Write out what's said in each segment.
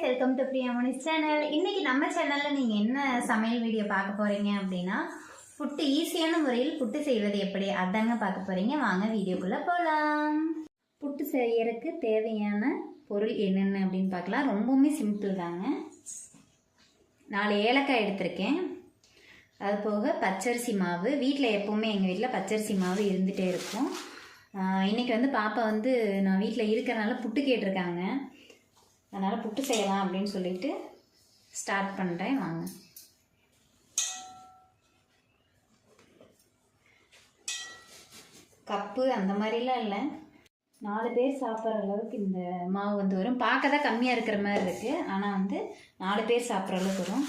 Welcome to பிரியாமணிஸ் channel. இன்னைக்கு நம்ம சேனல்ல நீங்க என்ன சமையல் வீடியோ பார்க்க போறீங்க அப்படின்னா, புட்டு ஈஸியான முறையில் புட்டு செய்வது எப்படி அதாங்க பார்க்க போறீங்க. வாங்க வீடியோக்குள்ள போகலாம். புட்டு செய்யறதுக்கு தேவையான பொருள் என்னென்ன அப்படின்னு பார்க்கலாம். ரொம்பவுமே சிம்பிள் தாங்க. 4 ஏலக்காய் எடுத்திருக்கேன். அது போக பச்சரிசி மாவு. வீட்டில் எப்போவுமே எங்கள் வீட்டில் பச்சரிசி மாவு இருந்துகிட்டே இருக்கும். இன்றைக்கி வந்து பாப்பா வந்து நான் வீட்டில் இருக்கிறனால புட்டு கேட்டிருக்காங்க. அதனால் புட்டு செய்யலாம் அப்படின்னு சொல்லிட்டு ஸ்டார்ட் பண்ணுறேன். வாங்க. கப்பு அந்த மாதிரிலாம் இல்லை, 4 பேர் சாப்பிட்ற அளவுக்கு இந்த மாவு வந்து வரும். பார்க்க தான் கம்மியாக இருக்கிற மாதிரி இருக்குது, ஆனால் வந்து 4 பேர் சாப்பிட்ற அளவுக்கு வரும்.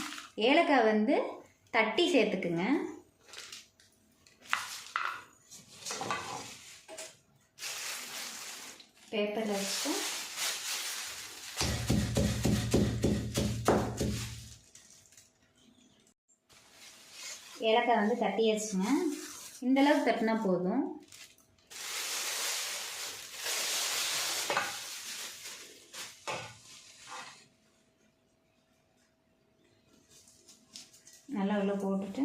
ஏலக்காய் வந்து தட்டி சேர்த்துக்குங்க. பேப்பரில் வச்சு ஏலக்காய் வந்து தட்டி வச்சுங்க. இந்தளவுக்கு தட்டினா போதும். நல்லா உள்ள போட்டுட்டு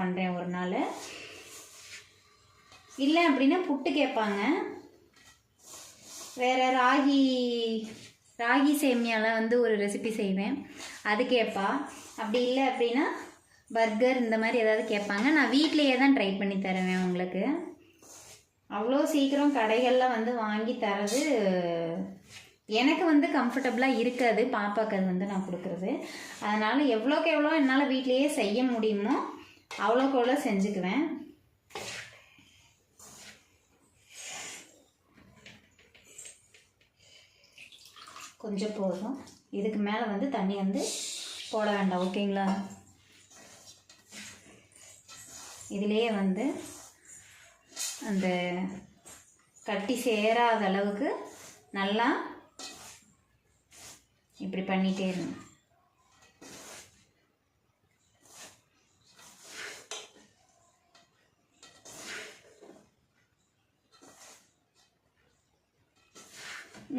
பண்ணுறேன். ஒரு நாள் இல்லை அப்படின்னா புட்டு கேட்பாங்க. வேறு ராகி சேமியாவில் வந்து ஒரு ரெசிபி செய்வேன், அது கேட்பா. அப்படி இல்லை அப்படின்னா பர்கர் இந்த மாதிரி ஏதாவது கேட்பாங்க. நான் வீட்டிலையே தான் ட்ரை பண்ணி தருவேன் உங்களுக்கு. அவ்வளோ சீக்கிரம் கடைகளில் வந்து வாங்கி தரது எனக்கு வந்து கம்ஃபர்டபுளாக இருக்காது. பாப்பாவுக்கு அது வந்து நான் கொடுக்குறது. அதனால் எவ்வளோக்கு எவ்வளோ என்னால் வீட்லேயே செய்ய முடியுமோ அவ்வளோக்கு எவ்வளோ செஞ்சுக்குவேன். கொஞ்சம் போதும். இதுக்கு மேலே வந்து தண்ணி வந்து போட வேண்டாம், ஓகேங்களா? இதிலேயே வந்து அந்த கட்டி சேராத அளவுக்கு நல்லா இப்படி பண்ணிகிட்டே இருங்க.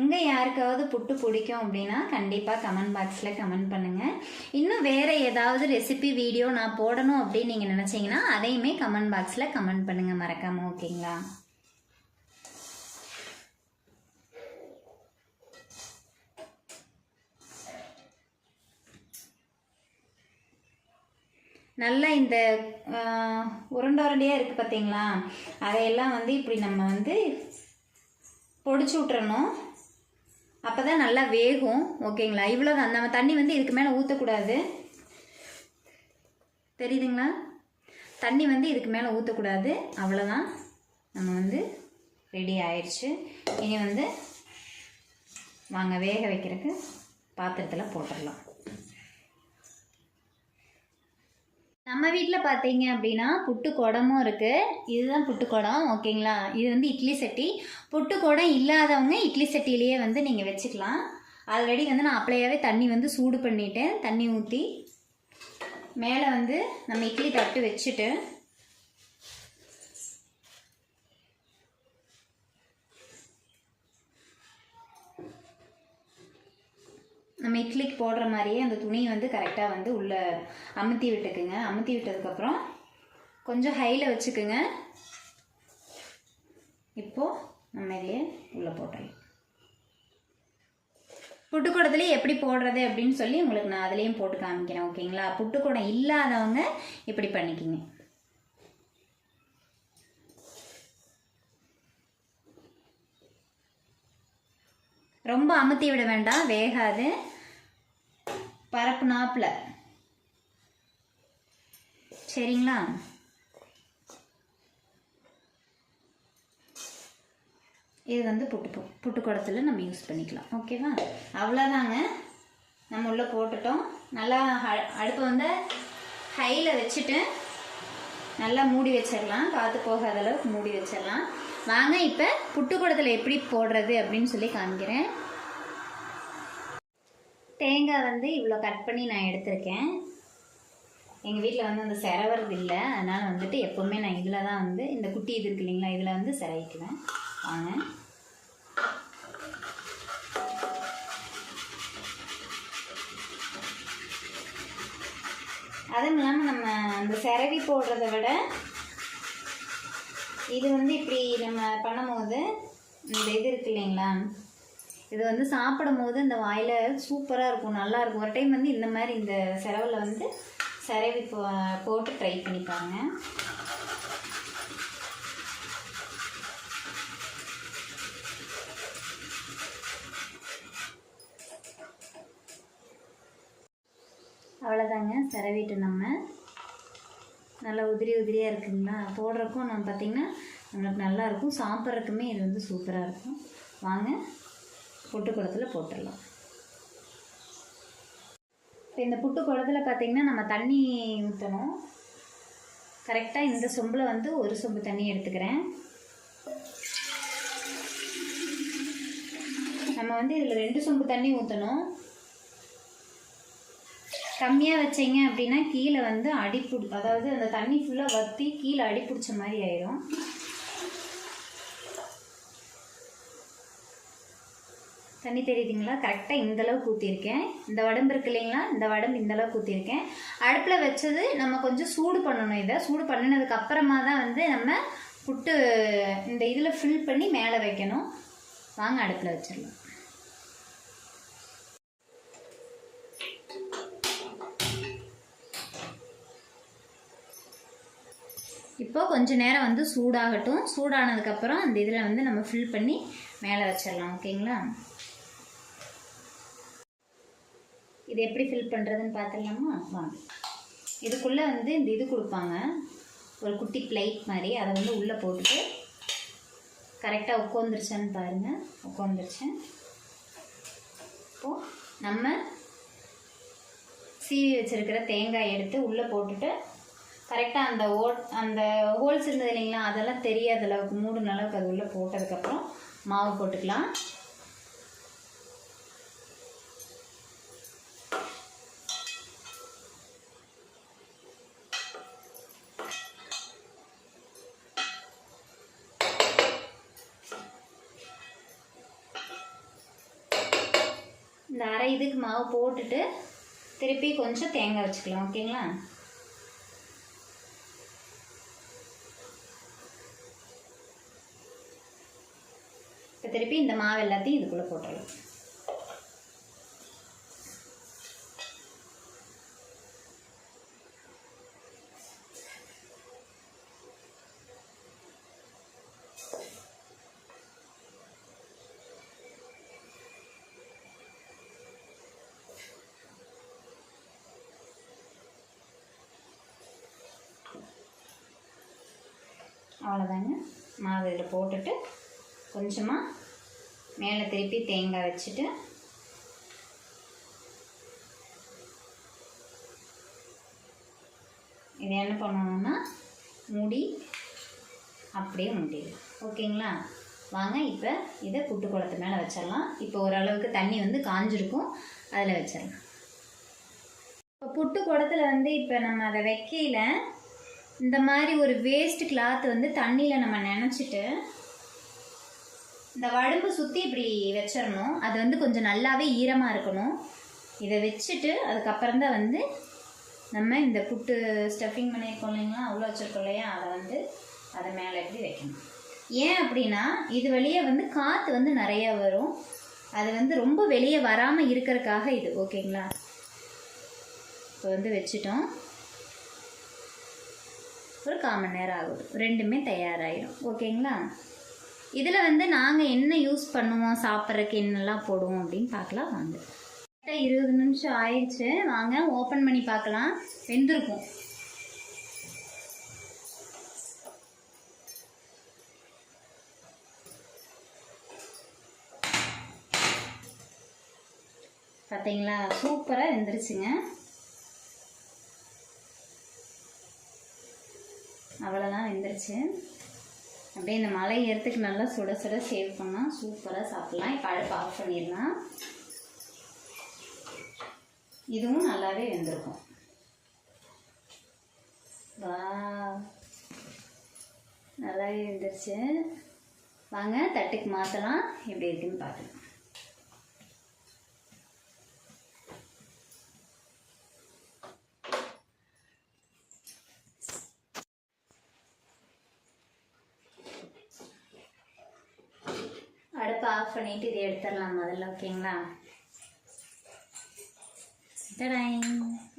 இங்கே யாருக்காவது புட்டு பிடிக்கும் அப்படின்னா கண்டிப்பாக கமெண்ட் பாக்ஸில் கமெண்ட் பண்ணுங்கள். இன்னும் வேறு ஏதாவது ரெசிபி வீடியோ நான் போடணும் அப்படின்னு நீங்கள் நினச்சிங்கன்னா அதையுமே கமெண்ட் பாக்ஸில் கமெண்ட் பண்ணுங்கள் மறக்காமல், ஓகேங்களா? நல்லா இந்த உருண்டையாக இருக்குது பார்த்தீங்களா, அதையெல்லாம் வந்து இப்படி நம்ம வந்து பொடிச்சு விட்டுறணும். அப்போ தான் நல்லா வேகும், ஓகேங்களா? இவ்வளோதான். நம்ம தண்ணி வந்து இதுக்கு மேலே ஊற்றக்கூடாது, தெரியுதுங்களா? தண்ணி வந்து இதுக்கு மேலே ஊற்றக்கூடாது. அவ்வளோதான், நம்ம வந்து ரெடி ஆயிடுச்சு. இனி வந்து வாங்க வேக வைக்கிறதுக்கு பாத்திரத்தில் போட்டுடலாம். நம்ம வீட்டில் பார்த்தீங்க அப்படின்னா புட்டு குடமும் இருக்குது. இதுதான் புட்டு குடம், ஓகேங்களா? இது வந்து இட்லி சட்டி. புட்டு குடம் இல்லாதவங்க இட்லி சட்டியிலேயே வந்து நீங்கள் வச்சுக்கலாம். ஆல்ரெடி வந்து நான் அப்படியாவே தண்ணி வந்து சூடு பண்ணிவிட்டேன். தண்ணி ஊற்றி மேலே வந்து நம்ம இட்லி தட்டு வச்சுட்டு நம்ம இட்லிக்கு போடுற மாதிரியே அந்த துணியை வந்து கரெக்டாக வந்து உள்ளே அமுத்தி விட்டுக்குங்க. அமுத்தி விட்டதுக்கப்புறம் கொஞ்சம் ஹையில் வச்சுக்குங்க. இப்போது நம்ம இதையே உள்ளே போட்டுடலாம். புட்டுக்கூடத்துலேயே எப்படி போடுறது அப்படின்னு சொல்லி உங்களுக்கு நான் அதுலேயும் போட்டு காமிக்கிறேன், ஓகேங்களா? புட்டுக்கூடம் இல்லாதவங்க இப்படி பண்ணிக்கிங்க. ரொம்ப அமுத்தி விட வேண்டாம், வேகாது. பரப்பு நாப்பில், சரிங்களா? இது வந்து புட்டு குடத்தில் நம்ம யூஸ் பண்ணிக்கலாம், ஓகேவா? அவ்வளோதாங்க, நம்ம உள்ளே போட்டுட்டோம். நல்லா அடுப்பை வந்து ஹையில் வச்சுட்டு நல்லா மூடி வச்சிடலாம். காற்று போகாத அளவுக்கு மூடி வச்சிடலாம். வாங்க இப்போ புட்டு குடத்தில் எப்படி போடுறது அப்படின்னு சொல்லி காமிக்கிறேன். தேங்காய் வந்து இவ்வளோ கட் பண்ணி நான் எடுத்திருக்கேன். எங்கள் வீட்டில் வந்து அந்த செரவறது இல்லை, அதனால் வந்துட்டு எப்போவுமே நான் இதில் தான் வந்து இந்த குட்டி இது இருக்கு இல்லைங்களா, இதில் வந்து செரவிக்குவேன். வாங்க அதுவும் இல்லாமல் நம்ம அந்த சிரவி போடுறத விட இது வந்து இப்படி நம்ம பண்ணும்போது இந்த இது இருக்கு இல்லைங்களா, இது வந்து சாப்பிடும் போது இந்த வாயில் சூப்பராக இருக்கும், நல்லாயிருக்கும். ஒரு டைம் வந்து இந்த மாதிரி இந்த சிரவில் வந்து சிரவி போட்டு ட்ரை பண்ணிப்பாங்க. அவ்வளோதாங்க, சிரவிட்டு நம்ம நல்லா உதிரி உதிரியாக இருக்குங்களா, போடுறக்கும் நம்ம பார்த்திங்கன்னா நம்மளுக்கு நல்லாயிருக்கும், சாப்பிட்றதுக்குமே இது வந்து சூப்பராக இருக்கும். வாங்க புட்டு குடத்தில் போட்டுடலாம். இப்போ இந்த புட்டு குடத்தில் பார்த்திங்கன்னா நம்ம தண்ணி ஊற்றணும். கரெக்டாக இந்த சொம்பில் வந்து ஒரு சொம்பு தண்ணி எடுத்துக்கிறேன். நம்ம வந்து இதில் 2 சொம்பு தண்ணி ஊற்றணும். கம்மியாக வச்சிங்க அப்படின்னா கீழே வந்து அதாவது அந்த தண்ணி ஃபுல்லாக வற்றி கீழே அடி பிடிச்ச மாதிரி ஆயிடும். தண்ணி தெரியுதுங்களா, கரெக்டாக இந்தளவுக்கு ஊற்றிருக்கேன். இந்த உடம்பு இருக்கு இல்லைங்களா, இந்த உடம்பு இந்தளவுக்கு ஊற்றிருக்கேன். அடுப்பில் வச்சது நம்ம கொஞ்சம் சூடு பண்ணணும். இதை சூடு பண்ணினதுக்கு அப்புறமா தான் வந்து நம்ம புட்டு இந்த இதில் ஃபில் பண்ணி மேலே வைக்கணும். வாங்க அடுப்பில் வச்சிடலாம். இப்போ கொஞ்சம் நேரம் வந்து சூடாகட்டும். சூடானதுக்கப்புறம் அந்த இதில் வந்து நம்ம ஃபில் பண்ணி மேலே வச்சிடலாம். ஓகேங்களா, இது எப்படி ஃபில் பண்ணுறதுன்னு பார்த்துடலாமா? வாங்க. இதுக்குள்ளே வந்து இந்த இது கொடுப்பாங்க, ஒரு குட்டி பிளேட் மாதிரி. அதை வந்து உள்ளே போட்டுட்டு கரெக்டாக உட்காந்துருச்சான்னு பாருங்கள். உட்காந்துருச்சேன். இப்போது நம்ம சீவி வச்சுருக்கிற தேங்காய் எடுத்து உள்ளே போட்டுட்டு கரெக்டாக அந்த ஹோல்ஸ் இருந்தது இல்லைங்களா, அதெல்லாம் தெரியாத அளவுக்கு மூடின அளவுக்கு அது உள்ளே போட்டதுக்கப்புறம் மாவு போட்டுக்கலாம். இந்த அரை இதுக்கு மாவு போட்டுட்டு திருப்பி கொஞ்சம் தேங்காய் வச்சுக்கலாம். ஓகேங்களா, இப்போ திருப்பி இந்த மாவு எல்லாத்தையும் இதுக்குள்ளே போட்டுடலாம். அவ்வளோதாங்க, மாவு இதில் போட்டுட்டு கொஞ்சமாக மேலே திருப்பி தேங்காய் வச்சுட்டு இது என்ன பண்ணணும்னா மூடி அப்படியே மூடிடலாம். ஓகேங்களா, வாங்க இப்போ இதை புட்டு குளத்து மேலே வச்சிடலாம். இப்போ ஓரளவுக்கு தண்ணி வந்து காஞ்சிருக்கும், அதில் வச்சிடலாம். இப்போ புட்டு குளத்தில் வந்து இப்போ நம்ம அதை வைக்கையில் இந்த மாதிரி ஒரு வேஸ்ட் கிளாத் வந்து தண்ணியில் நம்ம நினச்சிட்டு இந்த வடும்பு சுற்றி இப்படி வச்சிடணும். அது வந்து கொஞ்சம் நல்லாவே ஈரமாக இருக்கணும். இதை வச்சுட்டு அதுக்கப்புறம் தான் வந்து நம்ம இந்த புட்டு ஸ்டஃபிங் பண்ணியிருக்கோம் இல்லைங்களா, அவ்வளோ வச்சுருக்கோம் இல்லையா, அதை மேலே எப்படி வைக்கணும். ஏன் அப்படின்னா இது வெளியே வந்து காற்று வந்து நிறையா வரும். அது வந்து ரொம்ப வெளியே வராமல் இருக்கிறதுக்காக இது. ஓகேங்களா, இப்போ வந்து வச்சுட்டோம். ஒரு 1/4 மணி நேரம் ஆகுது, ரெண்டுமே தயாராகிடும். ஓகேங்களா, இதில் வந்து நாங்கள் என்ன யூஸ் பண்ணுவோம், சாப்பிட்றதுக்கு என்னெல்லாம் போடுவோம் அப்படின்னு பார்க்கலாம். வாங்க. 20 நிமிஷம் ஆயிடுச்சு. வாங்க ஓப்பன் பண்ணி பார்க்கலாம். வெந்திருக்கும். பார்த்தீங்களா, சூப்பராக வெந்துருச்சுங்க. அவ்வளோதான், வெந்துருச்சு. அப்படியே இந்த மலை ஏறத்துக்கு நல்லா சுட சுட சேவ் பண்ணால் சூப்பராக சாப்பிட்லாம். இப்போ அடுப்பு ஆஃப் பண்ணிடலாம். இதுவும் நல்லாவே வெந்திருக்கும். வா, நல்லாவே வெந்துருச்சு. வாங்க தட்டுக்கு மாற்றலாம். எப்படி இருக்குன்னு பார்க்கலாம். ஆஃப் பண்ணிவிட்டு இதை எடுத்துடலாம் முதல்ல. ஓகேங்களா?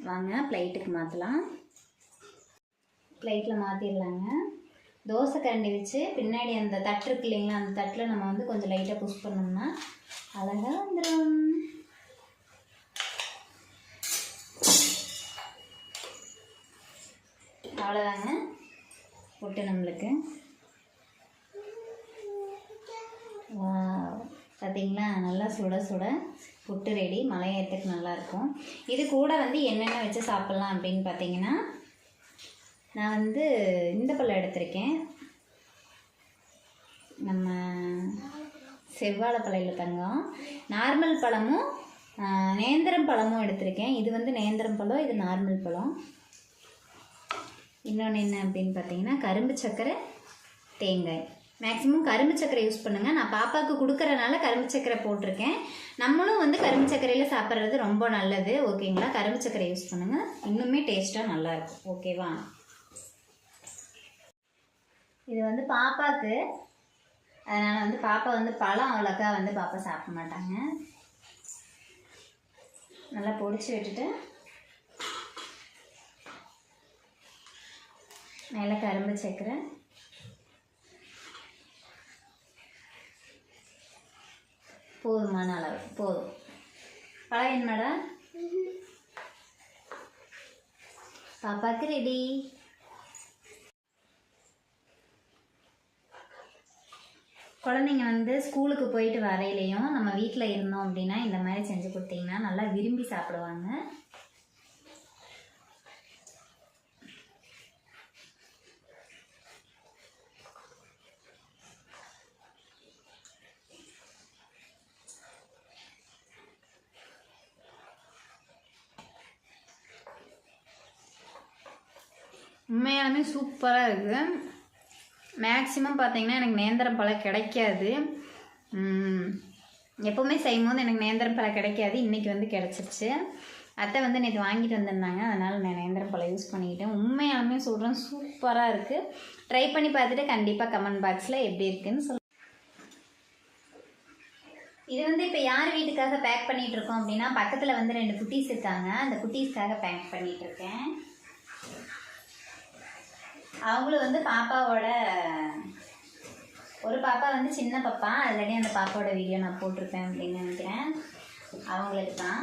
வாங்க பிளேட்டுக்கு மாற்றலாம். பிளேட்டில் மாற்றிடலாங்க. தோசை கரண்டி வச்சு பின்னாடி அந்த தட்டு இருக்கு இல்லைங்களா, அந்த தட்டில் நம்ம வந்து கொஞ்சம் லைட்டாக புஷ் பண்ணோம்னா அழகாக வந்துடும். அவ்வளோதாங்க புட்டு நம்மளுக்கு. பார்த்தீங்களா, நல்லா சுட சுட புட்டு ரெடி. மலை ஏற்றத்துக்கு நல்லாயிருக்கும். இது கூட வந்து என்னென்ன வச்சு சாப்பிட்லாம் அப்படின்னு பார்த்தீங்கன்னா, நான் வந்து இந்த பழம் எடுத்திருக்கேன். நம்ம செவ்வாழை பழம் தங்கம், நார்மல் பழமும் நேந்திரம் பழமும் எடுத்திருக்கேன். இது வந்து நேந்திரம் பழம், இது நார்மல் பழம். இன்னொன்று என்ன அப்படின்னு பார்த்தீங்கன்னா, கரும்பு சர்க்கரை, தேங்காய். மேக்ஸிமம் கரும்பு சர்க்கரை யூஸ் பண்ணுங்கள். நான் பாப்பாவுக்கு கொடுக்குறனால கரும்பு சர்க்கரை போட்டிருக்கேன். நம்மளும் வந்து கரும்பு சர்க்கரையில் சாப்பிட்றது ரொம்ப நல்லது. ஓகேங்களா? கரும்பு சர்க்கரை யூஸ் பண்ணுங்கள், இன்னுமே டேஸ்ட்டாக நல்லாயிருக்கும். ஓகேவா? இது வந்து பாப்பாவுக்கு, அதனால் வந்து பாப்பா வந்து பழம் அவ்வளோக்கா வந்து பாப்பா சாப்பிட மாட்டாங்க. நல்லா பொடிச்சு விட்டுட்டு மேலே கரும்பு சர்க்கரை, போதுமான அளவு போதும். பழம் என்னடா பாப்பாவுக்கு ரெடி. குழந்தைங்க வந்து ஸ்கூலுக்கு போயிட்டு வரையிலையும் நம்ம வீட்டில் இருந்தோம் அப்படின்னா இந்த மாதிரி செஞ்சு கொடுத்தீங்கன்னா நல்லா விரும்பி சாப்பிடுவாங்க. உண்மையாலுமே சூப்பராக இருக்குது. மேக்ஸிமம் பார்த்தீங்கன்னா எனக்கு நேந்திரம் பழம் கிடைக்காது. எப்போவுமே செய்யும் போது எனக்கு நேந்திரம் பழம் கிடைக்காது. இன்றைக்கி வந்து கிடச்சிருச்சு. அத்தை வந்து நேற்று வாங்கிட்டு வந்திருந்தாங்க, அதனால் நான் நேந்திரம் பழம் யூஸ் பண்ணிக்கிட்டேன். உண்மையாலுமே சொல்கிறேன், சூப்பராக இருக்குது. ட்ரை பண்ணி பார்த்துட்டு கண்டிப்பாக கமெண்ட் பாக்ஸில் எப்படி இருக்குன்னு சொல்லுங்கள். இது வந்து இப்போ யார் வீட்டுக்காக பேக் பண்ணிகிட்ருக்கோம் அப்படின்னா, பக்கத்தில் வந்து 2 குட்டீஸ் இருக்காங்க. அந்த குட்டீஸ்க்காக பேக் பண்ணிகிட்ருக்கேன். அவங்களும் வந்து பாப்பாவோட, ஒரு பாப்பா வந்து சின்ன பாப்பா, ஆல்ரெடி அந்த பாப்பாவோட வீடியோ நான் போட்டிருப்பேன் அப்படின்னு நினைக்கிறேன். அவங்களுக்கு தான்,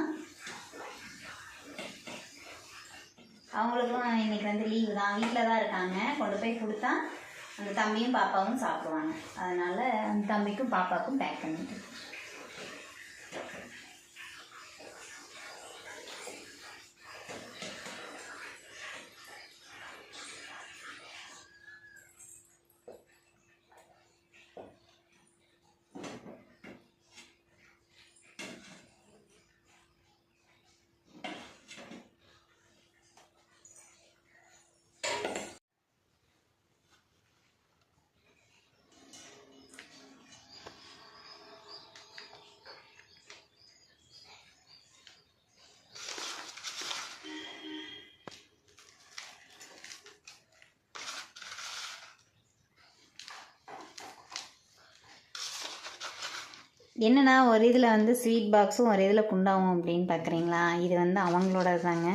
அவங்களுக்கும் இன்றைக்கி வந்து லீவு தான், வீட்டில் தான் இருக்காங்க. கொண்டு போய் கொடுத்தா அந்த தம்பியும் பாப்பாவும் சாப்பிடுவாங்க. அதனால் அந்த தம்பிக்கும் பாப்பாவுக்கும் பேக் பண்ணிட்டு. என்னென்னா, ஒரு இதில் வந்து ஸ்வீட் பாக்ஸும் ஒரு இதில் குண்டாவும் அப்படின்னு பார்க்குறீங்களா? இது வந்து அவங்களோட தாங்க.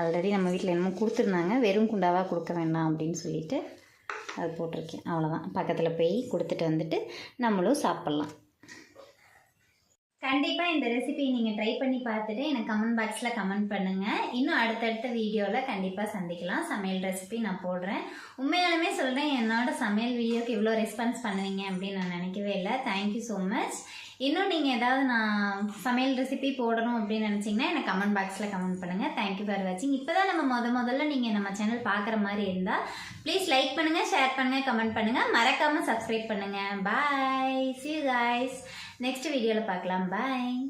ஆல்ரெடி நம்ம வீட்டில் என்னமோ கொடுத்துருந்தாங்க, வெறும் குண்டாவாக கொடுக்க வேண்டாம் அப்படின்னு சொல்லிட்டு அது போட்டிருக்கேன். அவ்வளோதான். பக்கத்தில் போய் கொடுத்துட்டு வந்துட்டு நம்மளும் சாப்பிட்லாம். கண்டிப்பாக இந்த ரெசிபி நீங்கள் ட்ரை பண்ணி பார்த்துட்டு எனக்கு கமெண்ட் பாக்ஸில் கமெண்ட் பண்ணுங்கள். இன்னும் அடுத்தடுத்த வீடியோவில் கண்டிப்பாக சந்திக்கலாம். சமையல் ரெசிபி நான் போடுறேன். உண்மையாலுமே சொல்கிறேன், என்னோட சமையல் வீடியோக்கு இவ்வளோ ரெஸ்பான்ஸ் பண்ணுவீங்க அப்படின்னு நான் நினைக்கவே இல்லை. Thank you so much. இன்னும் நீங்கள் ஏதாவது நான் சமையல் ரெசிபி போடணும் அப்படின்னு நினச்சிங்கன்னா எனக்கு கமெண்ட் பாக்ஸில் கமெண்ட் பண்ணுங்கள். தேங்க்யூ ஃபார் வாட்சிங். இப்போ தான் நம்ம முதல்ல நீங்கள் நம்ம சேனல் பார்க்குற மாதிரி இருந்தால் ப்ளீஸ் லைக் பண்ணுங்கள், ஷேர் பண்ணுங்கள், கமெண்ட் பண்ணுங்கள், மறக்காமல் சப்ஸ்கிரைப் பண்ணுங்கள். பாய். See you guys. நெக்ஸ்ட் வீடியோவில் பார்க்கலாம். பாய்.